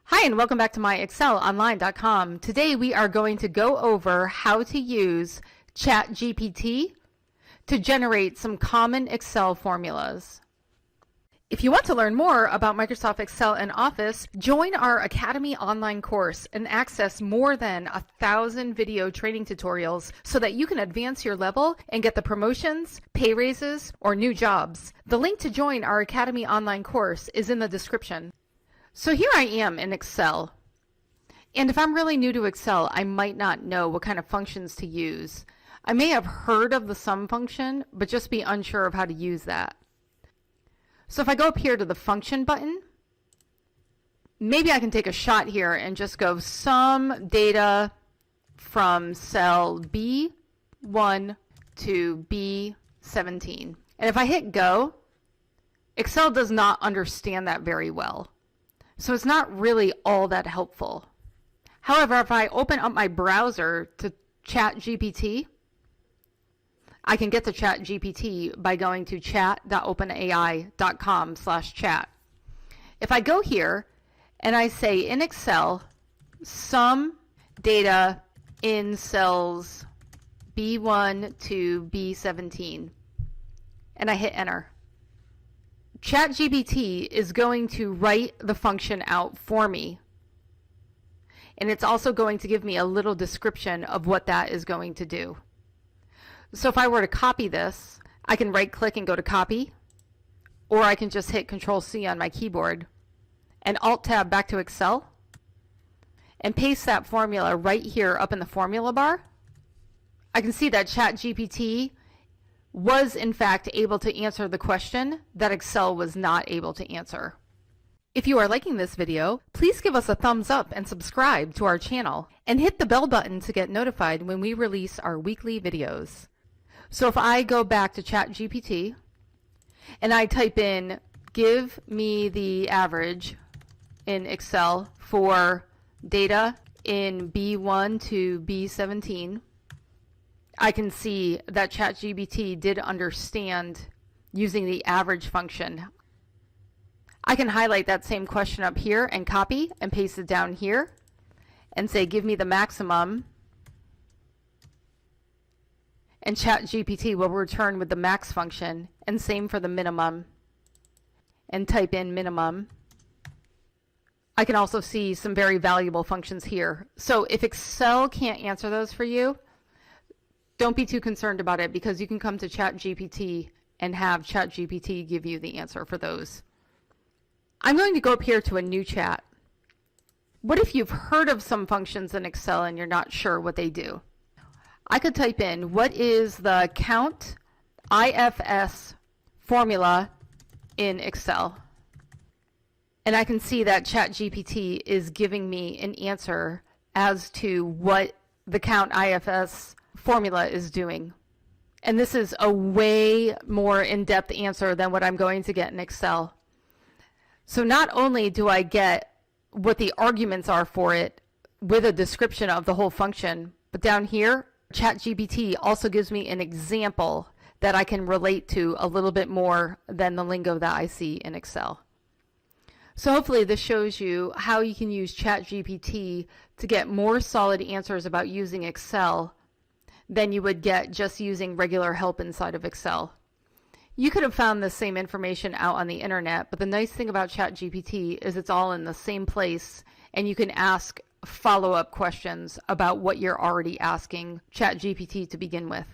Hi, and welcome back to MyExcelOnline.com. Today we are going to go over how to use ChatGPT to generate some common Excel formulas. If you want to learn more about Microsoft Excel and Office, join our Academy online course and access more than 1,000 video training tutorials so that you can advance your level and get the promotions, pay raises, or new jobs. The link to join our Academy online course is in the description. So here I am in Excel, and if I'm really new to Excel, I might not know what kind of functions to use. I may have heard of the sum function, but just be unsure of how to use that. So if I go up here to the function button, maybe I can take a shot here and just go sum data from cell B1 to B17. And if I hit go, Excel does not understand that very well. So it's not really all that helpful. However, if I open up my browser to ChatGPT, I can get to ChatGPT by going to chat.openai.com/chat. If I go here and I say in Excel, sum data in cells B1 to B17, and I hit enter, ChatGPT is going to write the function out for me. And it's also going to give me a little description of what that is going to do. So if I were to copy this, I can right click and go to copy, or I can just hit Control-C on my keyboard and Alt-Tab back to Excel and paste that formula right here up in the formula bar. I can see that ChatGPT was in fact able to answer the question that Excel was not able to answer. If you are liking this video, please give us a thumbs up and subscribe to our channel and hit the bell button to get notified when we release our weekly videos. So if I go back to ChatGPT and I type in give me the average in Excel for data in B1 to B17, I can see that ChatGPT did understand using the average function. I can highlight that same question up here and copy and paste it down here and say give me the maximum, and ChatGPT will return with the max function, and same for the minimum, and type in minimum. I can also see some very valuable functions here. So if Excel can't answer those for you, don't be too concerned about it, because you can come to ChatGPT and have ChatGPT give you the answer for those. I'm going to go up here to a new chat. What if you've heard of some functions in Excel and you're not sure what they do? I could type in what is the count IFS formula in Excel, and I can see that ChatGPT is giving me an answer as to what the count IFS formula is doing. And this is a way more in-depth answer than what I'm going to get in Excel. So not only do I get what the arguments are for it with a description of the whole function, but down here, ChatGPT also gives me an example that I can relate to a little bit more than the lingo that I see in Excel. So hopefully this shows you how you can use ChatGPT to get more solid answers about using Excel than you would get just using regular help inside of Excel. You could have found the same information out on the internet, but the nice thing about ChatGPT is it's all in the same place, and you can ask follow-up questions about what you're already asking ChatGPT to begin with.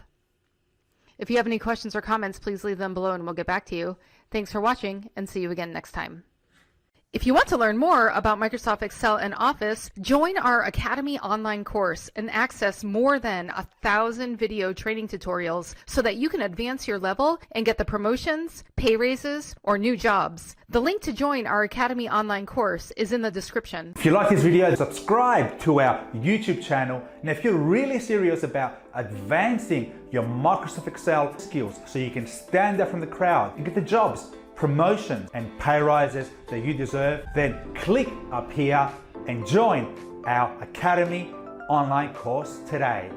If you have any questions or comments, please leave them below and we'll get back to you. Thanks for watching, and see you again next time. If you want to learn more about Microsoft Excel and Office, join our Academy online course and access more than 1,000 video training tutorials so that you can advance your level and get the promotions, pay raises, or new jobs. The link to join our Academy online course is in the description. If you like this video, subscribe to our YouTube channel. And if you're really serious about advancing your Microsoft Excel skills so you can stand out from the crowd and get the jobs, promotions and pay rises that you deserve, then click up here and join our Academy online course today.